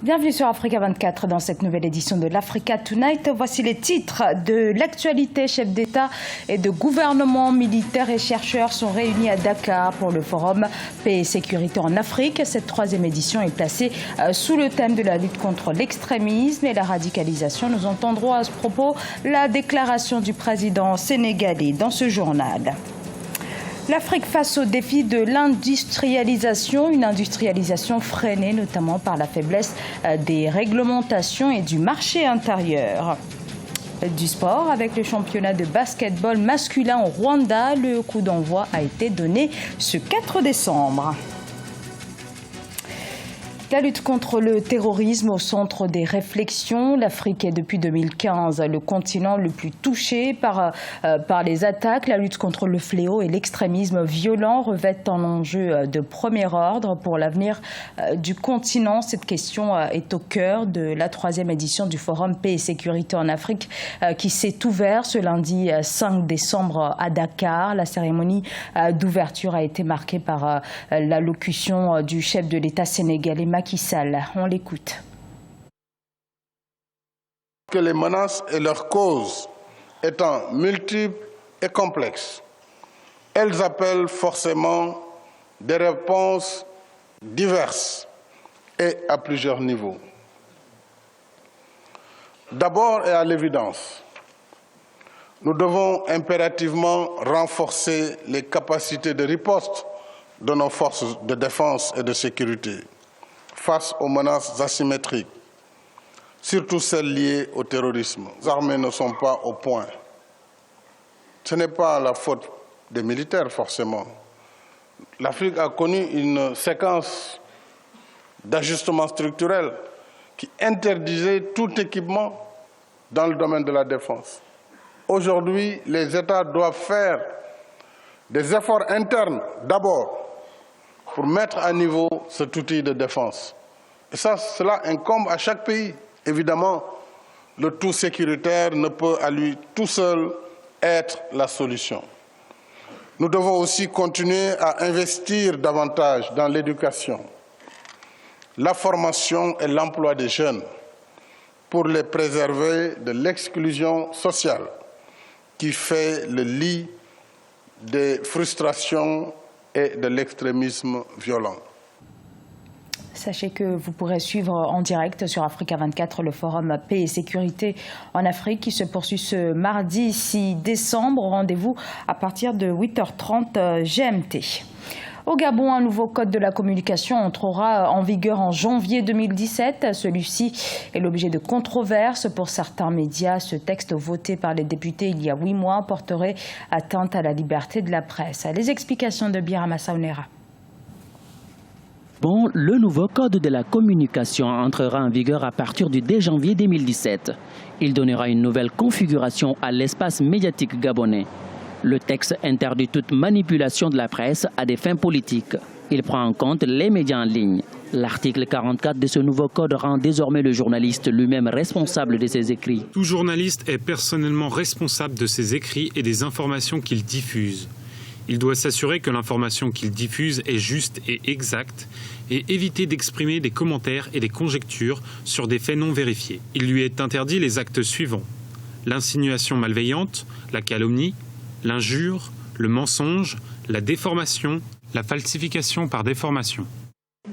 Bienvenue sur Africa 24 dans cette nouvelle édition de l'Africa Tonight. Voici les titres de l'actualité. Chefs d'État et de gouvernement, militaires et chercheurs sont réunis à Dakar pour le forum Paix et Sécurité en Afrique. Cette troisième édition est placée sous le thème de la lutte contre l'extrémisme et la radicalisation. Nous entendrons à ce propos la déclaration du président sénégalais dans ce journal. L'Afrique face au défi de l'industrialisation, une industrialisation freinée notamment par la faiblesse des réglementations et du marché intérieur. Du sport avec le championnat de basketball masculin au Rwanda, le coup d'envoi a été donné ce 4 décembre. La lutte contre le terrorisme au centre des réflexions. L'Afrique est depuis 2015 le continent le plus touché par les attaques. La lutte contre le fléau et l'extrémisme violent revêtent un enjeu de premier ordre pour l'avenir du continent. Cette question est au cœur de la troisième édition du Forum Paix et Sécurité en Afrique qui s'est ouvert ce lundi 5 décembre à Dakar. La cérémonie d'ouverture a été marquée par l'allocution du chef de l'État sénégalais Macky Sall. On l'écoute. Que les menaces et leurs causes étant multiples et complexes, elles appellent forcément des réponses diverses et à plusieurs niveaux. D'abord et à l'évidence, nous devons impérativement renforcer les capacités de riposte de nos forces de défense et de sécurité face aux menaces asymétriques, surtout celles liées au terrorisme. Les armées ne sont pas au point. Ce n'est pas la faute des militaires, forcément. L'Afrique a connu une séquence d'ajustements structurels qui interdisait tout équipement dans le domaine de la défense. Aujourd'hui, les États doivent faire des efforts internes d'abord pour mettre à niveau cet outil de défense. Et cela incombe à chaque pays. Évidemment, le tout sécuritaire ne peut à lui tout seul être la solution. Nous devons aussi continuer à investir davantage dans l'éducation, la formation et l'emploi des jeunes pour les préserver de l'exclusion sociale qui fait le lit des frustrations et de l'extrémisme violent. Sachez que vous pourrez suivre en direct sur Africa 24 le forum Paix et Sécurité en Afrique qui se poursuit ce mardi 6 décembre. Rendez-vous à partir de 8h30 GMT. Au Gabon, un nouveau code de la communication entrera en vigueur en janvier 2017. Celui-ci est l'objet de controverses pour certains médias. Ce texte voté par les députés il y a 8 mois porterait atteinte à la liberté de la presse. Les explications de Birama Saunera. Bon, le nouveau code de la communication entrera en vigueur à partir du 2 janvier 2017. Il donnera une nouvelle configuration à l'espace médiatique gabonais. Le texte interdit toute manipulation de la presse à des fins politiques. Il prend en compte les médias en ligne. L'article 44 de ce nouveau code rend désormais le journaliste lui-même responsable de ses écrits. Tout journaliste est personnellement responsable de ses écrits et des informations qu'il diffuse. Il doit s'assurer que l'information qu'il diffuse est juste et exacte et éviter d'exprimer des commentaires et des conjectures sur des faits non vérifiés. Il lui est interdit les actes suivants: l'insinuation malveillante, la calomnie, l'injure, le mensonge, la déformation, la falsification par déformation.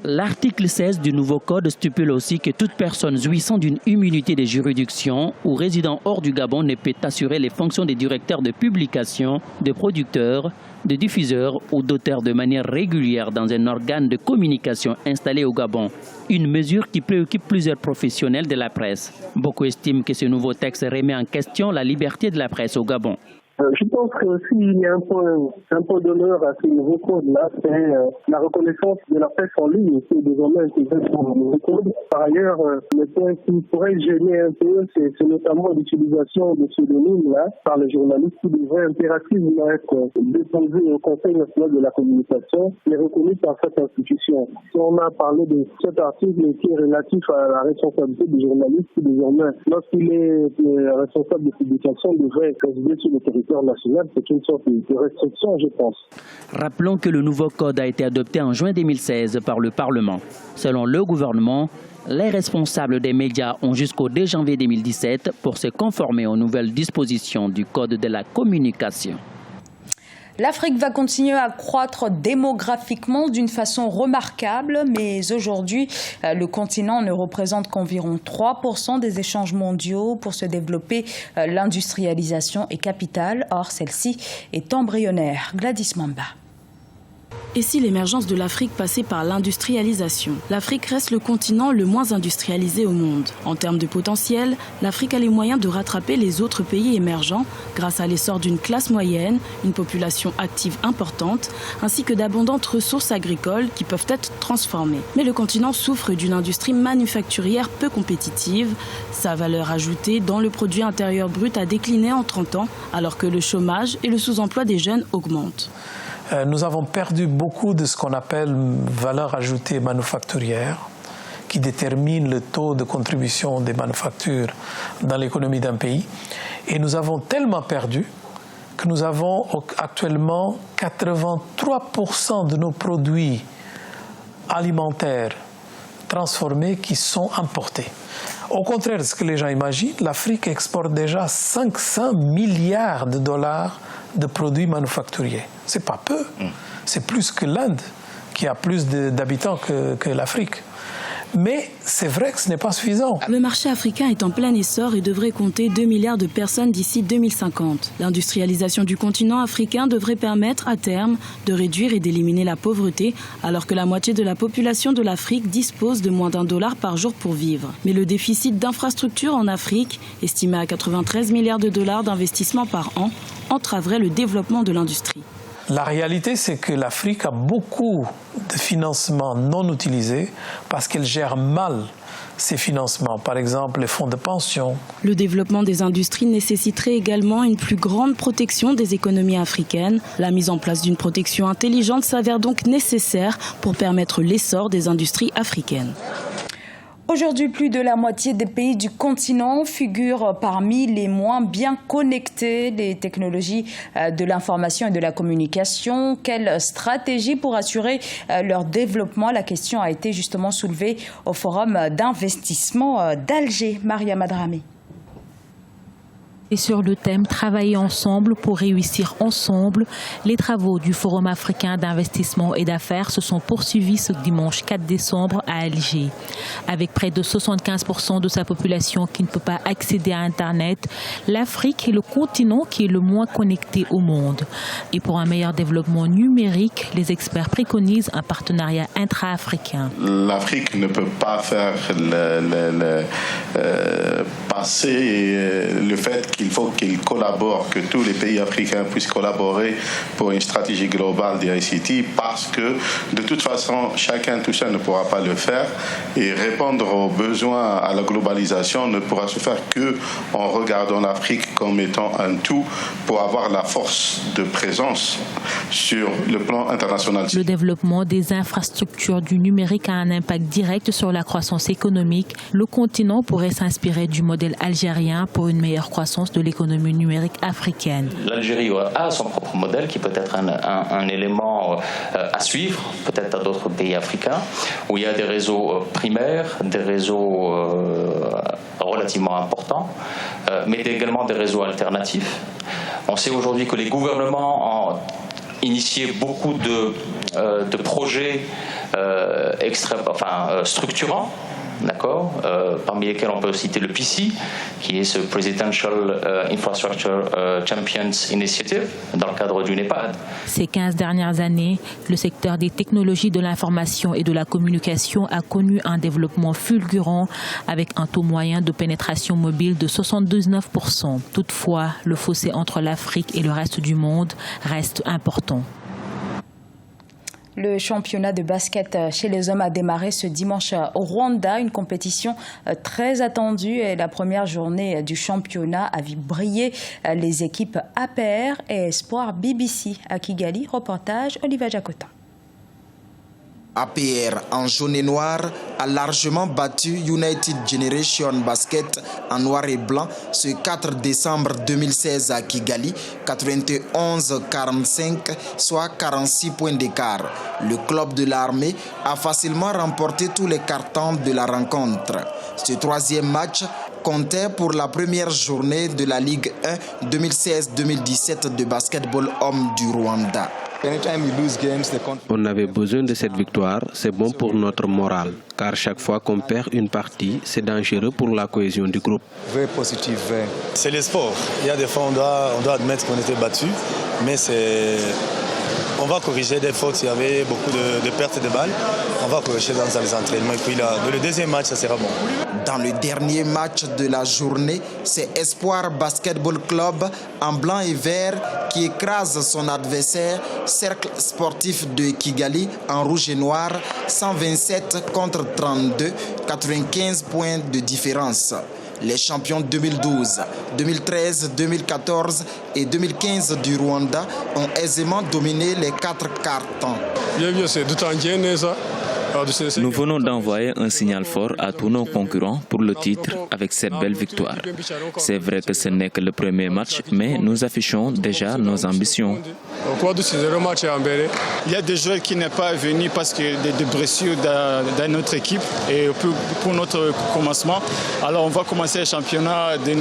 L'article 16 du nouveau code stipule aussi que toute personne jouissant d'une immunité de juridiction ou résidant hors du Gabon ne peut assurer les fonctions de directeur de publication, de producteur, de diffuseur ou d'auteur de manière régulière dans un organe de communication installé au Gabon. Une mesure qui préoccupe plusieurs professionnels de la presse. Beaucoup estiment que ce nouveau texte remet en question la liberté de la presse au Gabon. Je pense que s'il y a un point d'honneur à ce nouveau code-là, c'est la reconnaissance de la presse en ligne qui est désormais intégrée dans le nouveau code. Par ailleurs, le point qui pourrait gêner un peu, c'est notamment l'utilisation de pseudonymes-là par les journalistes qui devraient impérativement être déposés au Conseil national de la communication et reconnus par cette institution. Si on a parlé de cet article qui est relatif à la responsabilité du journaliste qui désormais, lorsqu'il est responsable de publication, devrait résider sur le territoire national, c'est une sorte de restriction, je pense. Rappelons que le nouveau code a été adopté en juin 2016 par le Parlement. Selon le gouvernement, Les responsables des médias ont jusqu'au 2 janvier 2017 pour se conformer aux nouvelles dispositions du Code de la communication. L'Afrique va continuer à croître démographiquement d'une façon remarquable, mais aujourd'hui, le continent ne représente qu'environ 3% des échanges mondiaux. Pour se développer, l'industrialisation est capitale, or celle-ci est embryonnaire. Gladys Mamba. Et si l'émergence de l'Afrique passait par l'industrialisation? L'Afrique reste le continent le moins industrialisé au monde. En termes de potentiel, l'Afrique a les moyens de rattraper les autres pays émergents grâce à l'essor d'une classe moyenne, une population active importante, ainsi que d'abondantes ressources agricoles qui peuvent être transformées. Mais le continent souffre d'une industrie manufacturière peu compétitive. Sa valeur ajoutée dans le produit intérieur brut a décliné en 30 ans, alors que le chômage et le sous-emploi des jeunes augmentent. Nous avons perdu beaucoup de ce qu'on appelle valeur ajoutée manufacturière, qui détermine le taux de contribution des manufactures dans l'économie d'un pays. Et nous avons tellement perdu que nous avons actuellement 83% de nos produits alimentaires transformés qui sont importés. Au contraire de ce que les gens imaginent, l'Afrique exporte déjà 500 milliards de dollars de produits manufacturiers. C'est pas peu. C'est plus que l'Inde, qui a plus d'habitants que l'Afrique. Mais c'est vrai que ce n'est pas suffisant. Le marché africain est en plein essor et devrait compter 2 milliards de personnes d'ici 2050. L'industrialisation du continent africain devrait permettre à terme de réduire et d'éliminer la pauvreté, alors que la moitié de la population de l'Afrique dispose de moins d'$1 par jour pour vivre. Mais le déficit d'infrastructures en Afrique, estimé à 93 milliards de dollars d'investissement par an, entraverait le développement de l'industrie. La réalité, c'est que l'Afrique a beaucoup de financements non utilisés parce qu'elle gère mal ces financements, par exemple les fonds de pension. Le développement des industries nécessiterait également une plus grande protection des économies africaines. La mise en place d'une protection intelligente s'avère donc nécessaire pour permettre l'essor des industries africaines. Aujourd'hui, plus de la moitié des pays du continent figurent parmi les moins bien connectés. Les technologies de l'information et de la communication, quelle stratégie pour assurer leur développement? La question a été justement soulevée au Forum d'investissement d'Alger. Maria Madrami. Et sur le thème « Travailler ensemble pour réussir ensemble », les travaux du Forum africain d'investissement et d'affaires se sont poursuivis ce dimanche 4 décembre à Alger. Avec près de 75% de sa population qui ne peut pas accéder à Internet, l'Afrique est le continent qui est le moins connecté au monde. Et pour un meilleur développement numérique, les experts préconisent un partenariat intra-africain. L'Afrique ne peut pas faire passer le fait qu'il faut qu'ils collaborent, que tous les pays africains puissent collaborer pour une stratégie globale des ICT, parce que de toute façon, chacun tout seul ne pourra pas le faire, et répondre aux besoins à la globalisation ne pourra se faire qu'en regardant l'Afrique comme étant un tout pour avoir la force de présence sur le plan international. Le développement des infrastructures du numérique a un impact direct sur la croissance économique. Le continent pourrait s'inspirer du modèle algérien pour une meilleure croissance de l'économie numérique africaine. L'Algérie a son propre modèle qui peut être un élément à suivre, peut-être à d'autres pays africains, où il y a des réseaux primaires, des réseaux relativement importants, mais également des réseaux alternatifs. On sait aujourd'hui que les gouvernements ont initié beaucoup de projets structurants, d'accord, parmi lesquels on peut citer le PICI, qui est ce Presidential Infrastructure Champions Initiative, dans le cadre du NEPAD. Ces 15 dernières années, le secteur des technologies de l'information et de la communication a connu un développement fulgurant avec un taux moyen de pénétration mobile de 79%. Toutefois, le fossé entre l'Afrique et le reste du monde reste important. Le championnat de basket chez les hommes a démarré ce dimanche au Rwanda, une compétition très attendue et la première journée du championnat a vu briller les équipes APR et Espoir BBC à Kigali. Reportage Olivier Jacotin. APR en jaune et noir a largement battu United Generation Basket en noir et blanc ce 4 décembre 2016 à Kigali, 91-45, soit 46 points d'écart. Le club de l'armée a facilement remporté tous les cartons de la rencontre. Ce troisième match comptait pour la première journée de la Ligue 1 2016-2017 de basketball homme du Rwanda. On avait besoin de cette victoire, c'est bon pour notre morale, car chaque fois qu'on perd une partie, c'est dangereux pour la cohésion du groupe. C'est le sport. Il y a des fois, on doit admettre qu'on était battu, mais on va corriger des fautes. Il y avait beaucoup de pertes de balles. On va corriger dans les entraînements. Et puis le deuxième match, ça sera bon. Dans le dernier match de la journée, c'est Espoir Basketball Club en blanc et vert qui écrase son adversaire, Cercle Sportif de Kigali en rouge et noir, 127 contre 32, 95 points de différence. Les champions 2012, 2013, 2014 et 2015 du Rwanda ont aisément dominé les 4 cartons. Nous venons d'envoyer un signal fort à tous nos concurrents pour le titre avec cette belle victoire. C'est vrai que ce n'est que le premier match, mais nous affichons déjà nos ambitions. Il y a des joueurs qui n'ont pas venus parce qu'il y a des blessures dans notre équipe et pour notre commencement. Alors on va commencer le championnat de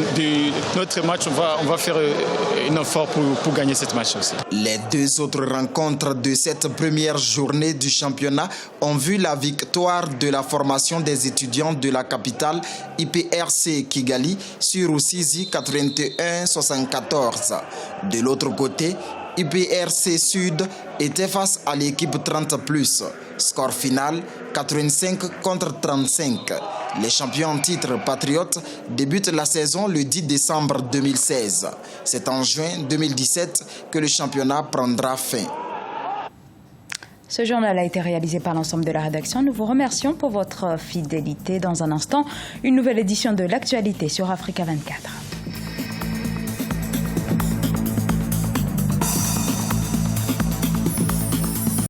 notre match, on va faire un effort pour gagner ce match aussi. Les deux autres rencontres de cette première journée du championnat ont vu la victoire de la formation des étudiants de la capitale IPRC Kigali sur Rusizi 81-74. De l'autre côté, IPRC Sud était face à l'équipe 30+. Score final 85 contre 35. Les champions en titre patriotes débutent la saison le 10 décembre 2016. C'est en juin 2017 que le championnat prendra fin. Ce journal a été réalisé par l'ensemble de la rédaction. Nous vous remercions pour votre fidélité. Dans un instant, une nouvelle édition de l'actualité sur Africa 24.